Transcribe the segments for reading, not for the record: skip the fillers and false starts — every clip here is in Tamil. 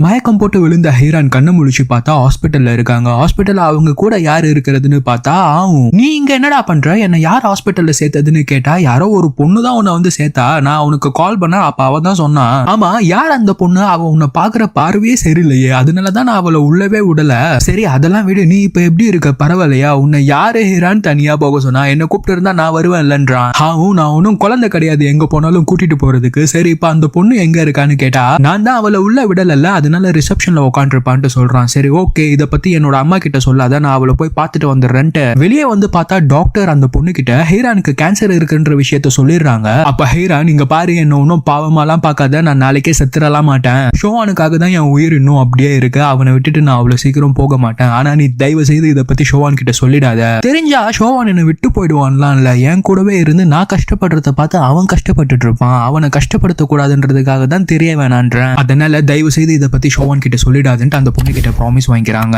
மயக்கம் போட்டு விழுந்த ஹீரான் கண்ணு முழிச்சு பார்த்தா ஹாஸ்பிட்டல்ல இருக்காங்க. ஹாஸ்பிட்டல்ல அவங்க கூட யார் இருக்கிறதுன்னு பார்த்தா ஆவும். நீ இங்க என்னடா பண்ற, என்ன யார் ஹாஸ்பிட்டல்ல சேர்த்ததுன்னு கேட்டா, யாரோ ஒரு பொண்ணு தான் உன்னை வந்து சேர்த்தா, நான் உனக்கு கால் பண்ண அப்ப அவ தான் சொன்னா. ஆமா, யார் அந்த பொண்ணு, அவ உன்னை பாக்குற பார்வையே சரியில்லையே, அதனாலதான் நான் அவளை உள்ளவே விடல. சரி அதெல்லாம் விடு, நீ இப்ப எப்படி இருக்க, பரவாயில்லையா, உன்னை யாரு ஹீரான் தனியா போக சொன்னா, என்ன கூப்பிட்டு இருந்தா நான் வருவேன் இல்லன்றான். நான் ஒன்னும் குழந்தை கிடையாது எங்க போனாலும் கூட்டிட்டு போறதுக்கு. சரி இப்ப அந்த பொண்ணு எங்க இருக்கான்னு கேட்டா, நான் தான் அவளை உள்ள விடல, அதனால ரிசப்ஷன்ல உட்காந்துருப்பான்ட்டு சொல்றான். சரி ஓகே, இத பத்தி என்னோட அம்மா கிட்ட சொல்லாத, நான் அவளை போய் பார்த்துட்டு வந்துடுறேன்ட்டு வெளியே வந்து பார்த்தா டாக்டர் அந்த பொண்ணு கிட்ட ஹீரானுக்கு கேன்சர் இருக்குன்ற விஷயத்த சொல்லிடுறாங்க. அப்ப ஹீரான், இங்க பாரு, என்ன ஒன்னும் பாவமாலாம் பார்க்காத, நான் நாளைக்கே செத்துறலாம் மாட்டேன், ஷோவானுக்காக தான் என் உயிர் இன்னும் அப்படியே இருக்கு, அவனை விட்டுட்டு நான் அவ்வளவு சீக்கிரம் போக மாட்டேன், ஆனா நீ தயவு செய்து இதை பத்தி ஷோவான் கிட்ட சொல்லிடாத, தெரிஞ்சா ஷோவான் என்ன விட்டு போயிடுவான்லாம் இல்ல, என் கூடவே இருந்து நான் கஷ்டப்படுறத பார்த்து அவன் கஷ்டப்பட்டுட்டு இருப்பான், அவனை கஷ்டப்படுத்த கூடாதுன்றதுக்காக தான் தெரிய வேணான்றேன், அதனால தயவு செய்து இதை பத்தி ஷோவான் கிட்ட சொல்லிடாதுன்ட்டு அந்த பொண்ணு கிட்ட ப்ராமிஸ் வாங்கிக்கிறாங்க.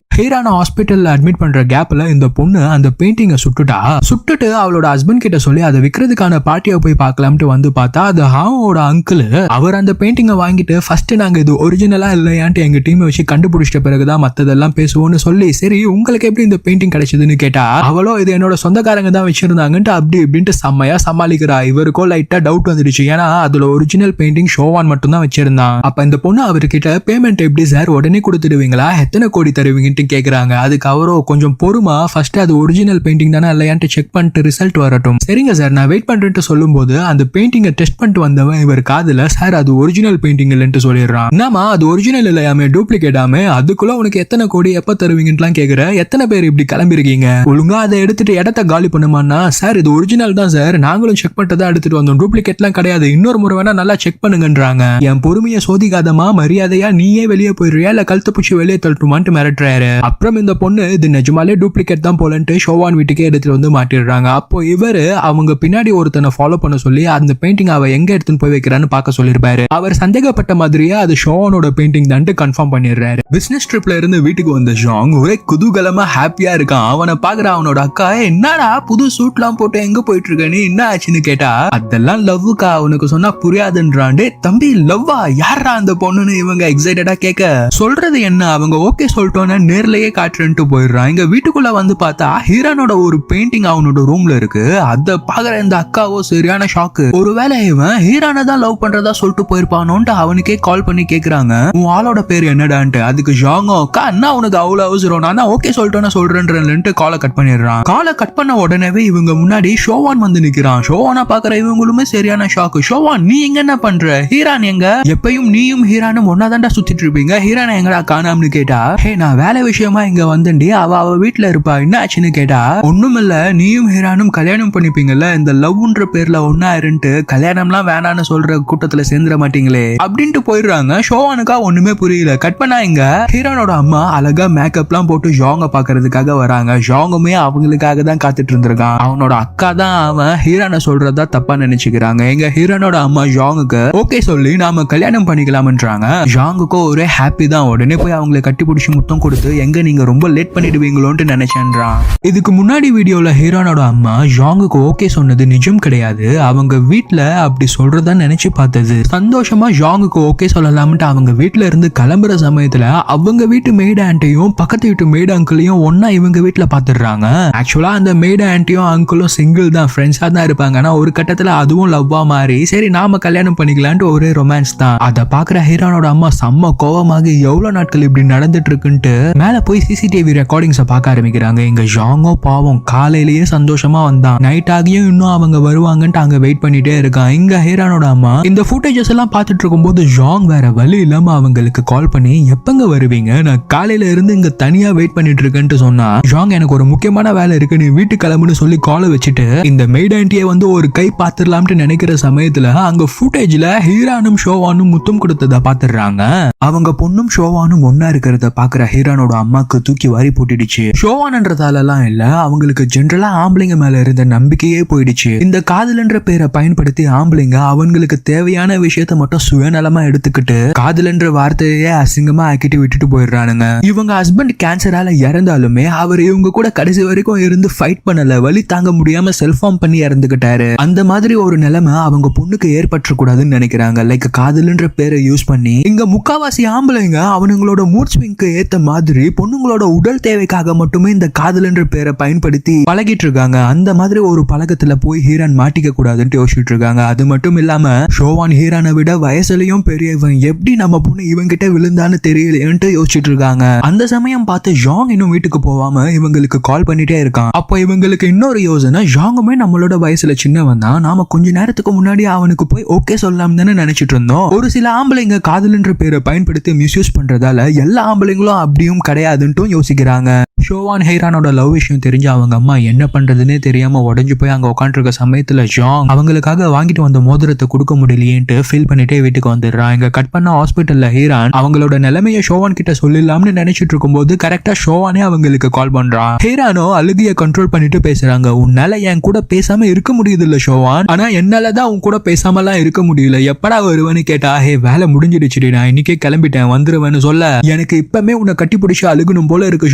ஹீரான ஹாஸ்பிட்டல்ல அட்மிட் பண்ற கேப்ல இந்த பொண்ணு அந்த பெயிண்டிங்கை சுட்டுட்டு அவளோட ஹஸ்பண்ட் கிட்ட சொல்லி அதை விற்கிறதுக்கான பார்ட்டியை போய் பார்க்கலாம்ட்டு வந்து பார்த்தா அது ஹாவோட அங்கிள். அவர் அந்த பெயிண்டிங்கை வாங்கிட்டு ஃபர்ஸ்ட் நாங்க இது ஒரிஜினலா இல்லையான்ட்டு எங்க டீமை வச்சு கண்டுபிடிச்சிட்ட பிறகுதான் மத்ததெல்லாம் பேசுவோம்னு சொல்லி, சரி உங்களுக்கு எப்படி இந்த பெயிண்டிங் கிடைச்சதுன்னு கேட்டா, அவளோ இது என்னோட சொந்தக்காரங்க தான் வச்சிருந்தாங்கன்ட்டு அப்படி இப்படின்ட்டு செம்மையா சமாளிக்கிறா. இவருக்கோ லைட்டா டவுட் வந்துடுச்சு, ஏன்னா அதுல ஒரிஜினல் பெயிண்டிங் ஷோவான் மட்டும் தான் வச்சிருந்தான். அப்ப இந்த பொண்ணு அவர்கிட்ட பேமெண்ட் எப்படி சார் உடனே கொடுத்துடுவீங்களா, எத்தனை கோடி தருவீங்கன்ட்டு கேக்குறாங்க. அதுக்கு அவரோ கொஞ்சம் பொறுமா, ஃபர்ஸ்ட் அது ஒரிஜினல் பெயிண்டிங் தானே இல்லையான்ட்டு செக் பண்ணிட்டு ரிசல்ட் வரட்டும், சரிங்க சார் நான் வெயிட் பண்றேன்னு சொல்லும் போது அந்த பெயிண்டிங்கை டெஸ்ட் பண்ணிட்டு வந்தவன் இவர் காதுல, சார் அது ஒரிஜினல் பெயிண்டிங் இல்லைன்னு சொல்லிடுறான். என்னமா அது ஒரிஜினல் இல்லையாமே, டூப்ளிகேட் ஆமே, அதுக்குள்ள உனக்கு எத்தனை கோடி எப்ப தருவீங்கன்னு கேக்குற, எத்தனை பேர் இப்படி கிளம்பிருக்கீங்க, ஒழுங்கா அதை எடுத்துட்டு இடத்த காலி பண்ணுமான்னா, சார் இது ஒரிஜினல் தான் சார், நாங்களும் செக் பண்ணிட்டு தான் எடுத்துட்டு வந்தோம், டூப்ளிகேட்லாம் கிடையாது, இன்னொரு முறை வேணா நல்லா செக் பண்ணுங்கன்றாங்க. என் பொறுமையை சோதிக்காதமா, மரியாதையா நீயே வெளியே போயிடுறியா இல்ல கழுத்து பூச்சி வெளியே தள்ளுமான்ட்டு மிரட்டுறாரு. அப்புறம் இந்த பொண்ணு இது நிஜமாலே டூப்ளிகேட் தான் போலன்ட்டு ஷோவான் வீட்டுக்கே எடுத்துட்டு வந்து மாட்டிடுறாங்க. அப்போ இவரு அவங்க பின்னாடி ஒருத்தனை ஃபாலோ பண்ண சொல்லி அந்த பெயிண்டிங் அவ எங்க எடுத்துன்னு போய் வைக்கிறான்னு பார்க்க சொல்லிருப்பாரு. அவர் சந்தேகப்பட்ட மாதிரியே அது ஷோவானோட பெயிண்டிங் தான் கன்ஃபார்ம் பண்ணிடுறாரு. பிசினஸ் ட்ரிப்ல இருந்து வீட்டுக்கு வந்த ஜாங் ஒரே குதூகலமா ஹாப்பியா இருக்கான். அவனை பாக்குற அவனோட அக்கா, என்னடா புது சூட்லாம் போட்டு எங்க போயிட்டு இருக்க நீ, என்ன ஆச்சுன்னு கேட்டா, அதெல்லாம் லவ்வுக்கா, உனக்கு சொன்னா புரியாதுன்றான். தம்பி லவ்வா, யாரா அந்த பொண்ணுன்னு இவங்க எக்ஸைட்டடா கேட்க, சொல்றது என்ன அவங்க ஓகே சொல்லிட்டோன்னு நேர்லயே காட்டுறேன்ட்டு போயிடுறான். இங்க வீட்டுக்குள்ள வந்து பார்த்தா ஹீரானோட ஒரு பெயிண்டிங் அவனோட ரூம்ல இருக்கு. அத பாக்குற இந்த அக்காவோ சரியான ஷாக்கு. ஒருவேளை இவன் ஹீரானை தான் லவ் பண்றதா சொல்லிட்டு போயிருப்பானோன்ட்டு அவனுக்கே கால் பண்ணி கேக்குறாங்க, உன் ஆளோட பேர் என்னடான்ட்டு. அதுக்கு ஜாங்கோ, அக்கா என்ன உனக்கு அவ்வளவு அவசரம், நான் ஓகே சொல்லிட்டோன்னு சொல்றேன்ட்டு காலை கட் பண்ணிடுறான். காலை கட் பண்ண உடனே இவங்க முன்னாடி ஷோவான் வந்து நிக்கிறான். ஷோவானா பாக்குற இவங்களுமே சரியான ஷாக்கு. ஷோவான், நீ எங்க என்ன பண்ற, ஹீரான் எங்க, எப்பயும் நீயும் ஹீரானும் ஒன்னாதான்டா சுத்திட்டு இருப்பீங்க, ஹீரானை எங்கடா காணாம்னு கேட்டா, ஹே நான் வேலை விஷயமா இங்க வந்தேன்டி, அவ வீட்டுல இருப்பா, என்ன ஆச்சுன்னு கேட்டா, ஒண்ணுமில்ல, நீயும் ஹீரானும் கல்யாணம் பண்ணிப்பீங்கல்ல, இந்த லவ்ன்ற பேர்ல ஒன்னா இருந்துட்டு கல்யாணம்லாம் வேணான்னு சொல்ற கூட்டத்துல சேர்ந்துட மாட்டீங்களே அப்படின்ட்டு போயிடுறாங்க. ஷோவானுக்கா ஒண்ணுமே புரியல. கட் பண்ணா இங்க ஹீரானோட அம்மா அழகா மேக்கப்லாம் போட்டு ஜாங்க பாக்குறதுக்காக வராங்க. ஜாங்குமே அவங்களுக்காக தான் காத்துட்டு இருந்திருக்கான். அவனோட அக்கா தான் அவன் ஹீரானை சொல்றதா தப்பா நினைச்சுக்கிறாங்க. எங்க ஹீரானோட அம்மா ஜாங்குக்கு ஓகே சொல்லி நாம கல்யாணம் பண்ணிக்கலாம்ன்றாங்க. ஜாங்குக்கும் ஒரே ஹாப்பி தான். உடனே போய் அவங்களை கட்டி பிடிச்சி முத்தம் கொடுத்து, எங்க நீங்க ரொம்ப லேட் பண்ணிடுவீங்களோன்ட்டு நினைச்சேன்றான். இதுக்கு முன்னாடி வீடியோல ஹீரானோட அம்மா ஜாங்குக்கு ஓகே சொன்னது நிஜம் கிடையாது, அவங்க வீட்டுல அப்படி சொல்றதா நினைச்சு பார்த்தது. சந்தோஷமா ஜாங்குக்கு ஓகே சொல்லலாம்ட்டு அவங்க வீட்டுல இருந்து கிளம்புற சமயத்துல அவங்க வீட்டு மெய்டு ஆண்டியும் பக்கத்து வீட்டு மெய்டு அங்கிளையும் ஒன்னா இவங்க வீட்டுல பாத்துடுறாங்க. ஆக்சுவலா அந்த மெய்டு ஆண்டியும் அங்கிளும் சிங்கிள் தான், ஃப்ரெண்ட்ஸா தான் இருப்பாங்க. ஆனா ஒரு கட்டத்துல அதுவும் லவ்வா மாறி சரி நாம கல்யாணம் பண்ணிக்கலான்ட்டு ஒரே ரொமான்ஸ் தான். அதை பாக்குற ஹீரானோட அம்மா செம்ம கோவமாகி எவ்வளவு நாட்கள் இப்படி நடந்துட்டு இருக்குன்ட்டு மேல போய் சிசிடிவி ரெக்கார்டிங்ஸை பார்க்க ஆரம்பிக்கிறாங்க. இங்க ஜாங்கோ பாவம் காலையிலேயே சந்தோஷமா வந்தான், நைட் ஆகியும் இன்னும் அவங்க வருவாங்கன்ட்டு அங்க வெயிட் பண்ணிட்டே இருக்கான். இங்க ஹீரானோட அம்மா இந்த ஃபுட்டேஜஸ் எல்லாம் பார்த்துட்டு இருக்கும்போது ஜாங் வேற வழி இல்லாம அவங்களுக்கு கால் பண்ணி, எப்பங்க வருவீங்க, நான் காலையில இருந்து இங்க தனியா வெயிட் பண்ணிட்டு இருக்கேன்ட்டு சொன்னா, ஜாங் எனக்கு ஒரு முக்கியமான வேலை இருக்கு, நீ வீட்டுக்கு கிளம்புன்னு சொல்லி காலை வச்சுட்டு இந்த மெய்ட் ஆண்டியை வந்து ஒரு கை பாத்துடலாம்னு நினைக்கிற சமயத்துல அங்க ஃபுட்டேஜ்ல ஹீரானும் ஷோவானும் முத்தம் கொடுத்தத பாத்துடுறாங்க. அவங்க பொண்ணும் ஷோவானும் ஒன்னா இருக்கிறத பாக்குற ஹீரானோட ஹீரானோட அம்மாக்கு தூக்கி வாரி போட்டுடுச்சு. ஷோவான்ன்றதாலலாம் இல்ல, அவங்களுக்கு ஜென்ரலா ஆம்பளைங்க மேல இருந்த நம்பிக்கையே போயிடுச்சு. இந்த காதல்ன்ற பேரை பயன்படுத்தி ஆம்பளைங்க அவங்களுக்கு தேவையான விஷயத்த மட்டும் சுயநலமா எடுத்துக்கிட்டு காதல்ன்ற வார்த்தையே அசிங்கமா ஆக்கிட்டு விட்டுட்டு போயிடுறானுங்க. இவங்க ஹஸ்பண்ட் கேன்சரால இறந்தாலுமே அவர் இவங்க கூட கடைசி வரைக்கும் இருந்து ஃபைட் பண்ணல. வலி தாங்க முடியாம செல்ஃபார்ம் பண்ணி இறந்துகிட்டாரு. அந்த மாதிரி ஒரு நிலைமை அவங்க பொண்ணுக்கு ஏற்பற்ற கூடாதுன்னு நினைக்கிறாங்க. லைக் காதல்ன்ற பேரை யூஸ் பண்ணி இங்க முக்காவாசி ஆம்பளைங்க அவனுங்களோட மூட் ஸ்விங்க்கு ஏத்த மாதிரி பொண்ணுங்களோட உடல் தேவைக்காக மட்டுமே இந்த காதல்ன்ற பேரை பயன்படுத்தி பழகிட்டு இருக்காங்க. அந்த மாதிரி ஒரு பழக்கத்துல போய் ஹீரான் மாட்டிக்க கூடாதுன்னு யோசிச்சுட்டு இருக்காங்க. அது மட்டும் இல்லாம ஷோவான் ஹீரானை விட வயசுலயும் பெரியவன், எப்படி நம்ம பொண்ணு இவங்கிட்ட விழுந்தான்னு தெரியலன்ட்டு யோசிச்சுட்டு இருக்காங்க. அந்த சமயம் பார்த்து ஜாங் இன்னும் வீட்டுக்கு போகாம இவங்களுக்கு கால் பண்ணிட்டே இருக்கான். அப்போ இவங்களுக்கு இன்னொரு யோசனை, ஜாங்குமே நம்மளோட வயசுல சின்னவன் தான், நாம கொஞ்ச நேரத்துக்கு முன்னாடி அவனுக்கு போய் ஓகே சொல்லலாம் தானே நினைச்சிட்டு இருந்தோம். ஒரு சில ஆம்பளைங்க காதல்ன்ற பேரை பயன்படுத்தி மிஸ்யூஸ் பண்றதால எல்லா ஆம்பளைங்களும் அப்படியும் கிடையாதுன்ட்டு யோசிக்கிறாங்க. ஷோவான் ஹீரானோட லவ் விஷயம் தெரிஞ்சு அவங்க அம்மா என்ன பண்றதுன்னே தெரியாம உடஞ்சு போய் அங்க உட்காந்துருக்க சமயத்துல ஜாங் அவங்களுக்காக வாங்கிட்டு வந்த மோதிரத்தை கொடுக்க முடியலையேன்ட்டு ஃபீல் பண்ணிட்டே வீட்டுக்கு வந்துடுறான். இங்க கட் பண்ண ஹாஸ்பிட்டல்ல ஹீரான் அவங்களோட நிலைமையை ஷோவான் கிட்ட சொல்லிடலாம்னு நினைச்சிட்டு இருக்கும்போது கரெக்டா ஷோவானே அவங்களுக்கு கால் பண்றான். ஹீரானோ அழுகிய கண்ட்ரோல் பண்ணிட்டு பேசுறாங்க. உன்னால என் கூட பேசாம இருக்க முடியுது இல்ல ஷோவான், ஆனா என்னாலதான் உன் கூட பேசாமலாம் இருக்க முடியல. எப்படா வருவேன்னு கேட்டா, ஹே வேலை முடிஞ்சிடுச்சுடி, நான் இன்னைக்கே கிளம்பிட்டேன், வந்துருவேன்னு சொல்ல எனக்கு இப்பமே உன்னை கட்டி பிடிச்சு அழுகணும் போல இருக்கு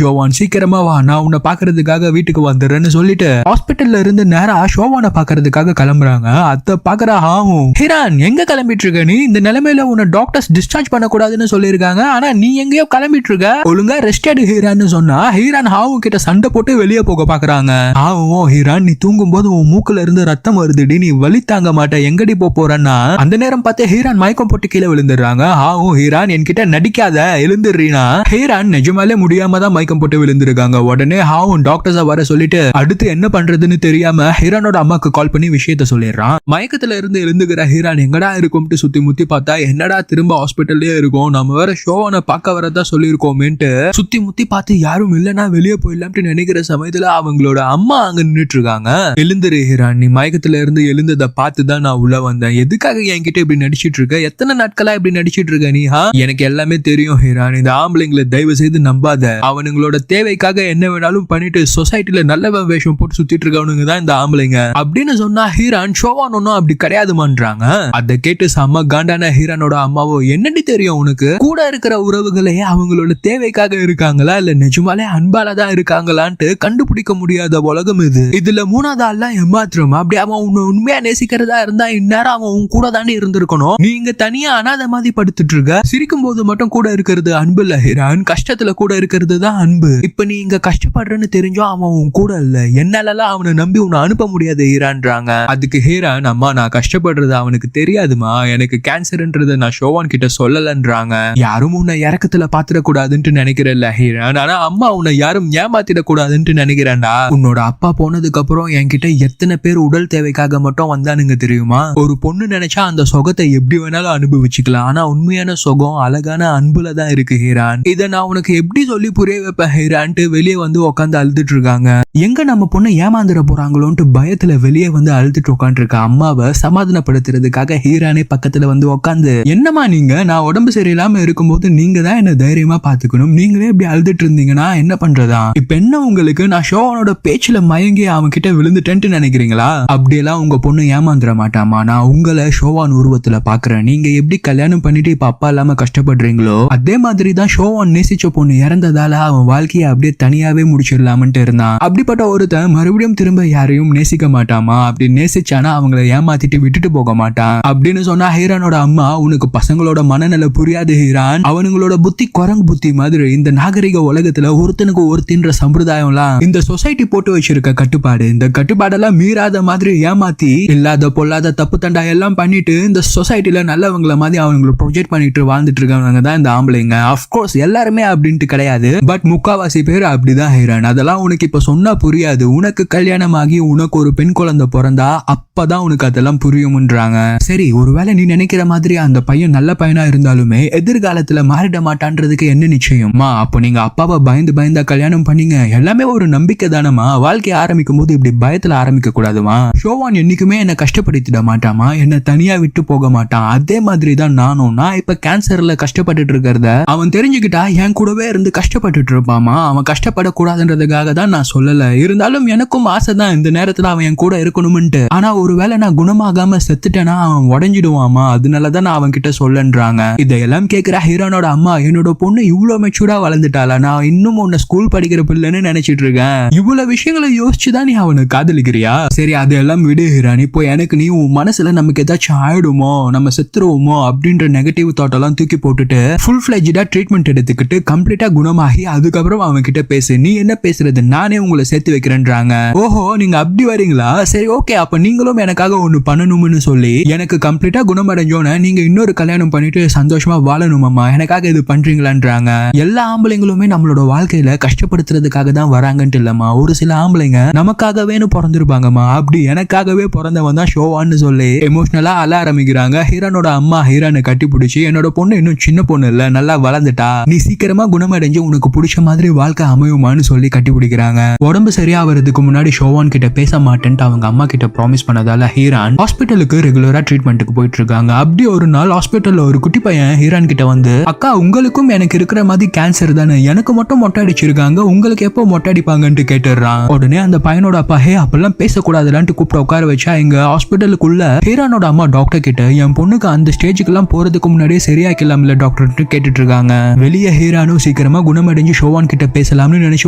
ஷோவான், சீக்கிரமா வா, நான் உன்னை பாக்குறதுக்காக வீட்டுக்கு வந்துடுறேன்னு சொல்லிட்டு ஹாஸ்பிட்டல்ல இருந்து நேரா ஷோவானை பாக்குறதுக்காக கிளம்புறாங்க. அத பாக்குற ஆகும், ஹீரான் எங்க கிளம்பிட்டு இருக்க நீ? இந்த நிலைமையில உன்னை டாக்டர்ஸ் டிஸ்சார்ஜ் பண்ண கூடாதுன்னு சொல்லிருக்காங்க, ஆனா நீ எங்கேயோ கிளம்பிட்டு இருக்க, ஒழுங்கா ரெஸ்ட் எடு ஹீரான்னு சொன்னா ஹீரான் ஹாவு கிட்ட சண்டை போட்டு வெளியே போக பாக்குறாங்க. ஆவும், ஹீரான் நீ தூங்கும் போது உன் மூக்குல இருந்து ரத்தம் வருதுடி, நீ வலி தாங்க மாட்ட, எங்கடி போறன்னா அந்த நேரம் பார்த்து ஹீரான் மயக்கம் போட்டு கீழே விழுந்துடுறாங்க. ஆவும், ஹீரான் என்கிட்ட நடிக்காத, எழுந்துடுறீனா. ஹீரான் நிஜமாலே முடியாம தான் மயக்கம் போட்டு விழுந்திருக்காங்க. உடனே ஹாவும் டாக்டர்ஸா வர சொல்லிட்டு அடுத்து என்ன பண்றதுன்னு தெரியாம ஹீரானோட அம்மாக்கு கால் பண்ணி விஷயத்த சொல்லிடுறான். மயக்கத்துல இருந்து எழுந்துகிற ஹீரான் எங்கடா இருக்கும்ட்டு சுத்தி முத்தி பார்த்தா என்னடா திரும்ப ஹாஸ்பிட்டல்லே இருக்கும், நம்ம வேற ஷோவானை பார்க்க வரதா சொல்லியிருக்கோமேன்ட்டு சுத்தி முத்தி பார்த்து யாரும் இல்லைன்னா வெளியே போயிடலாம்னு நினைக்கிற சமயத்துல அவங்களோட அம்மா அங்க நின்றுட்டு இருக்காங்க. எழுந்துரு ஹீரான், நீ மயக்கத்துல இருந்து எழுந்ததை பார்த்துதான் நான் உள்ள வந்தேன், எதுக்காக என்கிட்ட இப்படி நடிச்சிட்டு இருக்க, எத்தனை நாட்களா இப்படி நடிச்சிட்டு இருக்க நீ? எனக்கு எல்லாமே தெரியும் ஹீரான், இந்த ஆம்பளைங்களை தயவு செய்து நம்பாத, அவனுங்களோட தேவைக்காக என்ன வேணாலும் பண்ணிட்டு சொசைட்டில நல்ல வேஷம் போட்டு சுத்திட்டு இருக்கவனுங்க தான் இந்த ஆம்பளைங்க அப்படின்னு சொன்னா ஹீரான் ஷோவான் ஒன்னும் அப்படி கிடையாதுமான்றாங்க. அதை கேட்டு செம்ம காண்டான ஹீரானோட அம்மாவோ, என்னடி தெரியும் உனக்கு, கூட இருக்கிற உறவுகளே அவங்களோட தேவைக்காக இருக்காங்களா இல்ல நிஜமாலே அன்பால தான் இருக்காங்களான்ட்டு கண்டுபிடிக்க முடியாத உலகம் இது. இதுல மூணாவது ஆள்லாம் ஏமாத்திரம், அப்படி அவன் உன்னை உண்மையா நேசிக்கிறதா இருந்தா இந்நேரம் அவன் உன் கூட தாண்டி இருந்திருக்கணும், நீங்க தனியா அனாத மாதிரி படுத்துட்டு இருக்க, சிரிக்கும் போது மட்டும் கூட இருக்கிறது அன்பு இல்ல ஹீரான், கஷ்டத்துல கூட இருக்கிறது தான் அன்பு. இப்ப நீ இங்க கஷ்டப்படுறன்னு தெரிஞ்சோ அவன் உன் கூட இல்ல, என்னாலலாம் அவனை நம்பி உன்னை அனுப்ப முடியாது ஹீரான்றாங்க. அதுக்கு ஹீரான், அம்மா நான் கஷ்டப்படுறது அவனுக்கு தெரியாதுமா, எனக்கு கேன்சர்ன்றத நான் ஷோவான் கிட்ட சொல்லலன்றாங்க. யாரும் உன்னை இறக்கத்துல பாத்திர கூடாதுன்னு நினைக்கிறல்ல ஹீரான், ஆனா அம்மா உன்னை யாரும் ஏமாத்திட கூடாதுன்னு நினைக்கிறேன்டா. உன்னோட அப்பா போனதுக்கு அப்புறம் என்கிட்ட எத்தனை பேர் உடல் தேவைக்காக மட்டும் வந்தானுங்க தெரியுமா? ஒரு பொண்ணு நினைச்சா அந்த சுகத்தை எப்படி வேணாலும் அனுபவிச்சுக்கலாம், ஆனா உண்மையான சுகம் அழகான அன்புல தான் இருக்கு ஹீரான். இதை நான் உனக்கு எப்படி சொல்லி புரிய வைப்பேன் ஹீரான்ட்டு வெளியே வந்து உட்காந்து அழுதுட்டு இருக்காங்க. எங்க நம்ம பொண்ணு ஏமாந்துட போறாங்களோன்ட்டு பயத்துல வெளியே வந்து அழுதுட்டு உட்காந்து இருக்க அம்மாவை சமாதானப்படுத்துறதுக்காக ஹீரானே பக்கத்துல வந்து உட்காந்து, என்னமா நீங்க, நான் உடம்பு சரியில்லாம இருக்கும்போது நீங்க தான் என்ன தைரியமா பாத்துக்கணும், நீங்களே இப்படி அழுதுட்டு இருந்தீங்கன்னா என்ன பண்றதா? இப்ப என்ன உங்களுக்கு, நான் ஷோவானோட பேச்சுல மயங்கி அவன் கிட்ட விழுந்துட்டேன்ட்டு நினைக்கிறீங்களா? அப்படியெல்லாம் உங்க பொண்ணு ஏமாந்துட மாட்டாமா, நான் உங்களை ஷோவான் உருவத்துல பாக்குறேன், நீங்க எப்படி கல்யாணம் பண்ணிட்டு இப்ப அப்பா இல்லாம கஷ்டப்படுறீங்களோ அதே மாதிரி தான் ஷோவான் நேசிச்ச பொண்ணு இறந்ததால அவன் வாழ்க்கையை அப்படியே தனியாவே முடிச்சிடலாமன்ட்டு இருந்தான். அப்படிப்பட்ட ஒருத்தன் மறுபடியும் திரும்ப யாரையும் நேசிக்க மாட்டாமா, அப்படி நேசிச்சானா அவங்களை ஏமாத்திட்டு விட்டுட்டு போக மாட்டான் அப்படின்னு சொன்னா ஹீரானோட அம்மா, உனக்கு பசங்களோட மனநிலை புரியாது ஹீரான், அவனுங்களோட புத்தி குரங்கு புத்தி மாதிரி. இந்த நாகரிக உலகத்துல ஒருத்தனுக்கு ஒருத்தின்ற சம்பிரதாயம்லாம் இந்த சொசைட்டி போட்டு வச்சிருக்க கட்டுப்பாடு, இந்த கட்டுப்பாடெல்லாம் மீறாத மாதிரி ஏமாத்தி இல்லாத பொல்லாத தப்பு தண்டா எல்லாம் பண்ணிட்டு இந்த சொசைட்டில நல்லவங்கள மாதிரி அவங்களை ப்ரொஜெக்ட் பண்ணிட்டு வாழ்ந்துட்டு இருக்கவங்க தான் இந்த ஆம்பளைங்க. அப்கோர்ஸ் எல்லாருமே அப்படின்ட்டு கிடையாது, பட் முக்காவாசி பேர் பேரு அப்படிதான் ஹீரான். அதெல்லாம் உனக்கு இப்ப சொன்னா புரியாது. உனக்கு கல்யாணம் ஆகி உனக்கு ஒரு பெண் குழந்தை பிறந்தா அப்பதான் உனக்கு அதெல்லாம் புரியும்ன்றாங்க. சரி, ஒருவேளை நீ நினைக்கிற மாதிரி அந்த பையன் நல்ல பையனா இருந்தாலுமே எதிர்காலத்துல மாறிட மாட்டான்றதுக்கு என்ன நிச்சயமா? அப்போ நீங்க அப்பாவை பயந்தா கல்யாணம் பண்ணீங்க. எல்லாமே ஒரு நம்பிக்கை தானமா. வாழ்க்கையை ஆரம்பிக்கும் போது இப்படி பயத்துல ஆரம்பிக்க கூடாதுமா. ஷோவான் என்னைக்குமே என்ன கஷ்டப்படுத்திட மாட்டாமா, என்ன தனியா விட்டு போக மாட்டான். அதே மாதிரி தான் நான் இப்ப கேன்சர்ல கஷ்டப்பட்டுட்டு இருக்கிறத அவன் தெரிஞ்சுக்கிட்டா என் கூடவே இருந்து கஷ்டப்பட்டுட்டு இருப்பாமா. அவன் கஷ்டப்படக்கூடாதுன்றதுக்காக தான் நான் சொல்லல. இருந்தாலும் எனக்கும் ஆசை தான் இந்த நேரத்துல அவன் என் கூட இருக்கணும்ட்டு. ஆனா ஒருவேளை நான் குணமாகாம செத்துட்டேன்னா அவன் உடஞ்சிடுவாமா. அதனாலதான் நான் அவன் கிட்ட சொல்லன்றாங்க. இதையெல்லாம் கேட்கிற ஹீரோனோட அம்மா, என்னோட பொண்ணு இவ்வளவு மெச்சூர்டா வளர்ந்துட்டாளா? நான் இன்னும் உன்னை ஸ்கூல் படிக்கிற பிள்ளைன்னு நினைச்சிட்டு இருக்கேன். இவ்வளவு விஷயங்களை யோசிச்சுதான் நீ அவனை காதலிக்கிறியா? சரி, அதெல்லாம் விடு ஹீரான். இப்போ எனக்கு நீ உன் மனசுல நமக்கு ஏதாச்சும் ஆயிடுமோ, நம்ம செத்துருவோமோ அப்படின்ற நெகட்டிவ் தாட் எல்லாம் தூக்கி போட்டுட்டு ஃபுல் ஃபிளெஜ்டா ட்ரீட்மெண்ட் எடுத்துக்கிட்டு கம்ப்ளீட்டா குணமாகி அதுக்கப்புறம் அவன் கிட்ட பேசு. நீ என்ன பேசுறது, நானே உங்களை சேர்த்து வைக்கிறேன்றாங்க. ஓஹோ, நீங்க அப்படி வரீங்களா? சரி, ஓகே, அப்ப நீங்களும் எனக்காக ஒண்ணு பண்ணணும்னு சொல்லி எனக்கு கம்ப்ளீட்டா குணமடைஞ்சோன்னு நீங்க இன்னொரு கல்யாணம் பண்ணிட்டு சந்தோஷமா வாழணுமாமா, எனக்காக இது பண்றீங்களான்றாங்க. எல்லா ஆம்பளைங்களுமே நம்மளோட வாழ்க்கையில கஷ்டப்படுத்துறதுக்காக தான் வராங்கன்ட்டு இல்லம்மா. ஒரு சில ஆம்பளைங்க நமக்காகவேன்னு பிறந்திருப்பாங்கம்மா. அப்படி எனக்காகவே பிறந்தவன் தான் ஷோவான்னு சொல்லி எமோஷனலா அழ ஆரம்பிக்கிறாங்க. ஹீரானோட அம்மா ஹீரானை கட்டி பிடிச்சி, என்னோட பொண்ணு இன்னும் சின்ன பொண்ணு இல்ல, நல்லா வளர்ந்துட்டா, நீ சீக்கிரமா குணமடைஞ்சு உனக்கு பிடிச்ச மாதிரி வாழ்க்கை அமையுமான்னு சொல்லி கட்டி பிடிக்கிறாங்க. உடம்பு சரியாகிறதுக்கு முன்னாடி ஷோவான் கிட்ட பேச மாட்டேன்ட்டு அவங்க அம்மா கிட்ட ப்ராமிஸ் பண்ணதால ஹீரான் ஹாஸ்பிட்டலுக்கு ரெகுலரா ட்ரீட்மெண்ட்டுக்கு போயிட்டு இருக்காங்க. அப்படி ஒரு நாள் ஹாஸ்பிட்டல்ல ஒரு குட்டி பையன் ஹீரான் கிட்ட வந்து, அக்கா உங்களுக்கும் எனக்கு இருக்கிற மாதிரி கேன்சர் தானே, எனக்கு மட்டும் மொட்டை அடிச்சிருக்காங்க, உங்களுக்கு எப்போ மொட்டை அடிப்பாங்கன்ட்டு கேட்டுறான். உடனே அந்த பையனோட அப்பா, ஹே அப்பெல்லாம் பேசக்கூடாதுலான்ட்டு கூப்பிட்டு உட்கார வச்சா எங்க ஹாஸ்பிட்டலுக்குள்ள ஹீரானோட அம்மா டாக்டர் கிட்ட, என் பொண்ணுக்கு அந்த ஸ்டேஜுக்கு எல்லாம் போறதுக்கு முன்னாடியே சரியாக்கலாம்ல டாக்டர் கேட்டுட்டு இருக்காங்க. வெளியே ஹீரானும் சீக்கிரமா குணமடைஞ்சு ஷோவான் கிட்ட பேசலாம்னு நினைச்சு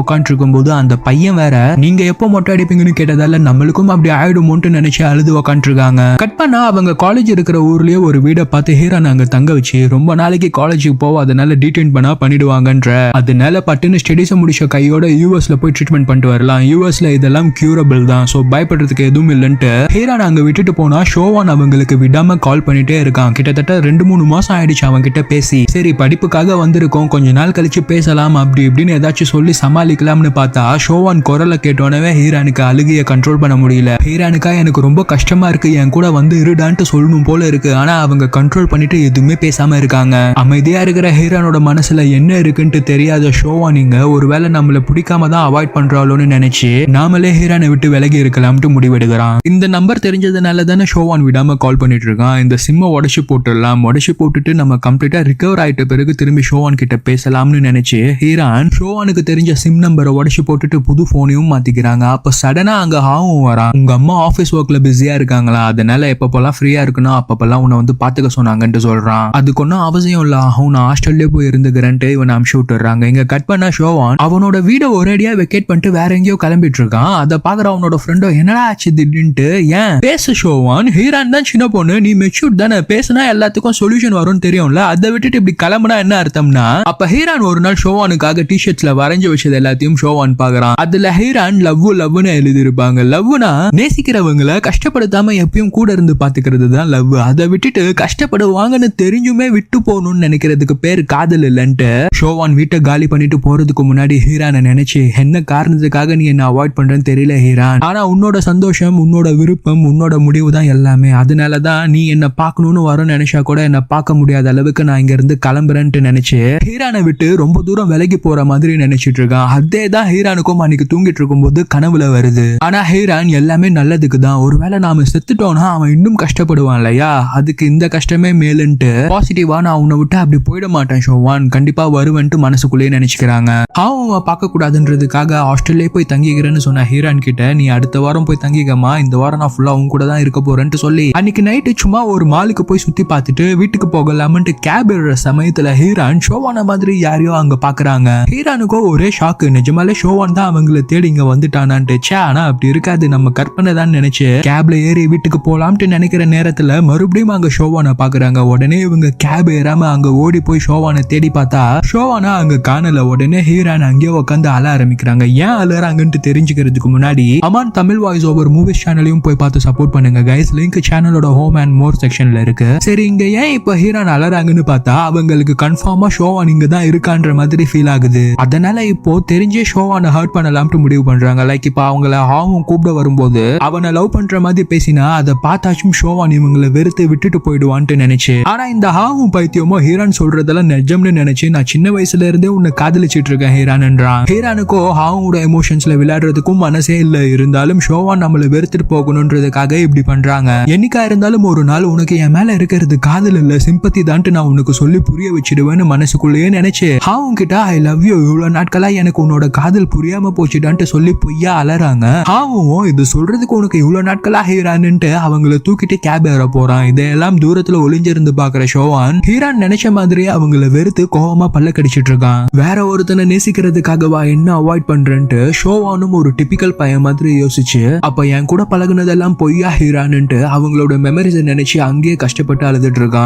உட்காந்துட்டு இருக்கும்போது அந்த பையன் வேற, நீங்க எப்போ மொட்டை அடிப்பீங்கன்னு கேட்டதால நம்மளுக்கும் அப்படி ஆயிடுமோன்ட்டு நினைச்சு அழுது உட்காந்துட்டு இருக்காங்க. கட் பண்ணா அவங்க காலேஜ் இருக்கிற ஊர்லயே ஒரு வீடை பார்த்து ஹீரான் அங்க தங்க வச்சு ரொம்ப நாளைக்கு காலேஜுக்கு போவா, அதனால டீடைன் பண்ணா பண்ணிடுவாங்கன்ற. அதனால பட்டுன்னு ஸ்டடிஸ் முடிச்ச கையோட யூஎஸ்ல போய் ட்ரீட்மெண்ட் பண்ணிட்டு வரலாம். யூஎஸ்ல இதெல்லாம் கியூரபிள் தான், சோ பயப்படுறதுக்கு எதுவும் இல்லைன்ட்டு ஹீரான் அங்க விட்டுட்டு போனா ஷோவான் அவங்களுக்கு விடாம கால் பண்ணிட்டே இருக்கான். கிட்டத்தட்ட 2-3 மாசம் ஆயிடுச்சு அவன் கிட்ட பேசி. சரி, படிப்புக்காக வந்திருக்கோம், கொஞ்ச நாள் கழிச்சு பேசலாம் அப்படி இப்படின்னு ஏதாச்சும் சொல்லி சமாளிக்கலாம்னு பார்த்தா ஷோவான் குரலை கேட்டோனவே ஹீரானுக்கு அழுகைய கண்ட்ரோல் பண்ண முடியல. ஹீரானுக்கா எனக்கு ரொம்ப கஷ்டமா இருக்கு, என் கூட வந்து இருடான்ட்டு சொல்லணும் போல இருக்கு. ஆனா அவங்க கண்ட்ரோல் பண்ணிட்டு எதுவுமே பேசாம இருக்காங்க. அமைதியா இருக்கிற ஹீரானோட மனசுல என்ன இருக்குன்ட்டு தெரியாத ஷோவான் இங்க ஒருவேளை நம்மள பிடிக்காம தான் அவாய்ட் பண்றாளோன்னு நினைச்சு நாமளே ஹீரானை விட்டு விலகி இருக்கலாம்ட்டு முடிவெடுக்கிறான். இந்த நம்பர் தெரிஞ்சதுனால தானே ஷோவான் விடாம கால் பண்ணிட்டு இருக்கான். இந்த சிம்மை உடச்சு போட்டுடலாம், உடச்சு போட்டுட்டு நம்ம கம்ப்ளீட்டா ரிகவர் ஆயிட்ட பிறகு திரும்பி ஷோவான் கிட்ட பேசலாம்னு நினைச்சு ஹீரான் ஷோவானுக்கு தெரிஞ்ச சிம் நம்பரை உடச்சு போட்டுட்டு புது போனையும் மாத்திக்கிறாங்க. அப்ப சடனா அங்க ஹாவும் வரான். உங்க அம்மா ஆபீஸ் ஒர்க்ல பிஸியா இருக்காங்களா, அதனால எப்பப்பெல்லாம் ஃப்ரீயா இருக்கணும் அப்பப்பெல்லாம் உன்னை வந்து பாத்துக்க சொன்னாங்கன்ட்டு சொல்றான். அதுக்கு ஒன்னும் அவசியம் இல்ல, அவன் ஹாஸ்டல்லே போய் இருந்துக்கிறேன்ட்டு இவனை அனுப்பிச்சு விட்டுறாங்க. இங்க கட் பண்ண ஷோவான் அவனோட வீடை ஒரேடியா வெக்கேட் பண்ணிட்டு வேற எங்கேயோ கிளம்பிட்டு இருக்கான். அதை பாக்குற அவனோட ஃப்ரெண்டோ, என்னடா ஆச்சு திடீர்னுட்டு, ஏன் பேசு ஷோவான், ஹீரான் தான் சின்ன பொண்ணு, நீ மெச்சூர் தானே, பேசினா எல்லாத்துக்கும் சொல்யூஷன் வரும்னு தெரியும்ல, அதை விட்டுட்டு இப்படி கிளம்புனா என்ன அர்த்தம்னா. அப்ப ஹீரான் ஒரு நாள் ஷோவானுக்காக டிஷர்ட்ஸ்ல வரைஞ்சு வச்சது எல்லாத்தையும் ஷோவான் பாக்குறான். அதுல ஹீரான் லவ்னு எழுதி இருப்பாங்க. லவ்னா நேசிக்கிறவங்களை கஷ்டப்படுத்தாம எப்பயும் கூட இருந்து பாத்துக்கிறது தான் லவ். அதை விட்டுட்டு கஷ்டப்படுவாங்கன்னு தெரிஞ்சுமே விட்டு போகணும்னு நினைக்கிறதுக்கு பேர் காதல் இல்லன்ட்டு ஷோவான் வீட்டை காலி பண்ணிட்டு போறதுக்கு முன்னாடி ஹீரானை நினைச்சு, என்ன காரணத்துக்காக நீ என்ன அவாய்ட் பண்றேன்னு தெரியல ஹீரான், ஆனா உன்னோட சந்தோஷம், உன்னோட விருப்பம், உன்னோட முடிவு தான் எல்லாமே. அதனாலதான் நீ என்ன பார்க்கணும்னு வரும் நினைச்சா கூட என்ன பார்க்க முடியாத அளவுக்கு நான் இங்க இருந்து கிளம்புறேன்ட்டு நினைச்சு ஹீரானை விட்டு ரொம்ப தூரம் விலகி போற மாதிரி நினைச்சிட்டு இருக்கான். அதே தான் ஹீரானுக்கும் அன்னைக்கு தூங்கிட்டு இருக்கும் போது கனவுல வருது. ஆனா ஹீரான் எல்லாமே நல்லதுக்கு தான், ஒருவேளை நாம செத்துட்டோம்னா அவன் இன்னும் கஷ்டப்படுவான் இல்லையா, அதுக்கு இந்த கஷ்டமே மேலுன்ட்டு பாசிட்டிவா நான் உன்னை விட்டு அப்படி போயிட மாட்டேன் ஷோவான், கண்டிப்பா வருவன்ட்டு மனசுக்குள்ளேயே நினைச்சுக்கிறாங்க. அவன் பார்க்க கூடாதுன்றதுக்காக ஹாஸ்டல்லே போய் தங்கிக்கிறேன்னு சொன்ன ஹீரான் கிட்ட, நீ அடுத்த வாரம் போய் தங்கிக்கமா, இந்த வாரம் நான் ஃபுல்லா அவங்க கூட தான் இருக்க போறேன்ட்டு சொல்லி அன்னைக்கு நைட்டு சும்மா ஒரு மாலுக்கு போய் சுத்தி பார்த்துட்டு வீட்டுக்கு போகலாமன்ட்டு கேப் ஏறுற சமயத்துல ஹீரான் ஷோவான மாதிரி யாரையோ அங்க பாக்குறாங்க. ஹீரானுக்கோ ஒரே ஷாக்கு, நிஜமாலே ஷோவான் தான் அவங்களை தேடி இங்க வந்துட்டானான்ட்டு. ஆனா அப்படி இருக்காது, நம்ம கற்பனை தான் நினைச்சு கேப்ல ஏறி வீட்டுக்கு போலாம்ட்டு நினைக்கிற நேரத்துல மறுபடியும் அங்க ஷோவான பாக்குறாங்க. உடனே இவங்க கேப் ஏறாம அங்க ஓடி போய் ஷோவான தேடி பார்த்தா ஷோவானா அங்க காணல. உடனே ஹீரான் அங்கேயே உட்காந்து அழ ஆரம்பிக்கிறாங்க. ஏன் அழறாங்கன்ட்டு தெரிஞ்சுக்கிறதுக்கு முன்னாடி Aman Tamil voice over movies சேனலையும் போய் பார்த்து சப்போர்ட் பண்ணுங்க கைஸ். லிங்க் சேனலோட ஹோம் அண்ட் மோர் செக்ஷன்ல இருக்கு. சரி, இங்க ஏன் இப்ப ஹீரான் அழறாங்கன்னு பார்த்தா அவங்களுக்கு கன்ஃபார்மா ஷோவான் இங்க தான் இருக்கான்ற மாதிரி ஃபீல் ஆகுது. அதனால அதனால இப்போ தெரிஞ்சே ஷோவான ஹர்ட் பண்ணலாம்னு முடிவு பண்றாங்க. லைக் இப்போ அவங்கள ஹாவும் கூப்பிட வரும்போது அவனை லவ் பண்ற மாதிரி பேசினா அதை பார்த்தாச்சும் ஷோவான் இவங்களை வெறுத்து விட்டுட்டு போயிடுவான்ட்டு நினைச்சு, ஆனா இந்த ஹாவும் பைத்தியமோ ஹீரான் சொல்றதெல்லாம் நிஜம்னு நினைச்சு நான் சின்ன வயசுல இருந்தே உன்னை காதலிச்சிட்டு இருக்கேன் ஹீரான்ன்றான். ஹீரானுக்கோ ஹாவோட எமோஷன்ஸ்ல விளையாடுறதுக்கும் மனசே இல்ல. இருந்தாலும் ஷோவான் நம்மளை வெறுத்துட்டு போகணும்ன்றதுக்காக இப்படி பண்றாங்க. என்னைக்கா இருந்தாலும் ஒரு நாள் உனக்கு என் மேல இருக்கிறது காதல் இல்ல சிம்பத்தி தான்ட்டு நான் உனக்கு சொல்லி புரிய வச்சிடுவேன்னு மனசுக்குள்ளேயே நினைச்சு ஹாவும் கிட்ட ஐ லவ் யூ, இவ்வளவு நாட்களா எனக்கு உன்னோட காதல் புரியாம போச்சுடான்ட்டு சொல்லி பொய்யா அலறாங்க. ஹாவும் இது சொல்றதுக்கு உனக்கு இவ்வளவு நாட்களா ஹீரான்ட்டு அவங்கள தூக்கிட்டு கேப் ஏற போறான். இதையெல்லாம் தூரத்துல ஒளிஞ்சிருந்து பாக்குற ஷோவான் ஹீரான் நினைச்ச மாதிரியே அவங்கள வெறுத்து கோவமா பல்ல கடிச்சிட்டு இருக்கான். வேற ஒருத்தனை நேசிக்கிறதுக்காகவா என்ன அவாய்ட் பண்றேன்ட்டு ஷோவானும் ஒரு டிபிக்கல் பையன் மாதிரி யோசிச்சு அப்ப என் கூட பழகுனதெல்லாம் பொய்யா ஹீரான்ட்டு அவங்களோட மெமரிஸை நினைச்சு அங்கேயே கஷ்டப்பட்டு அழுதுட்டு இருக்கான்.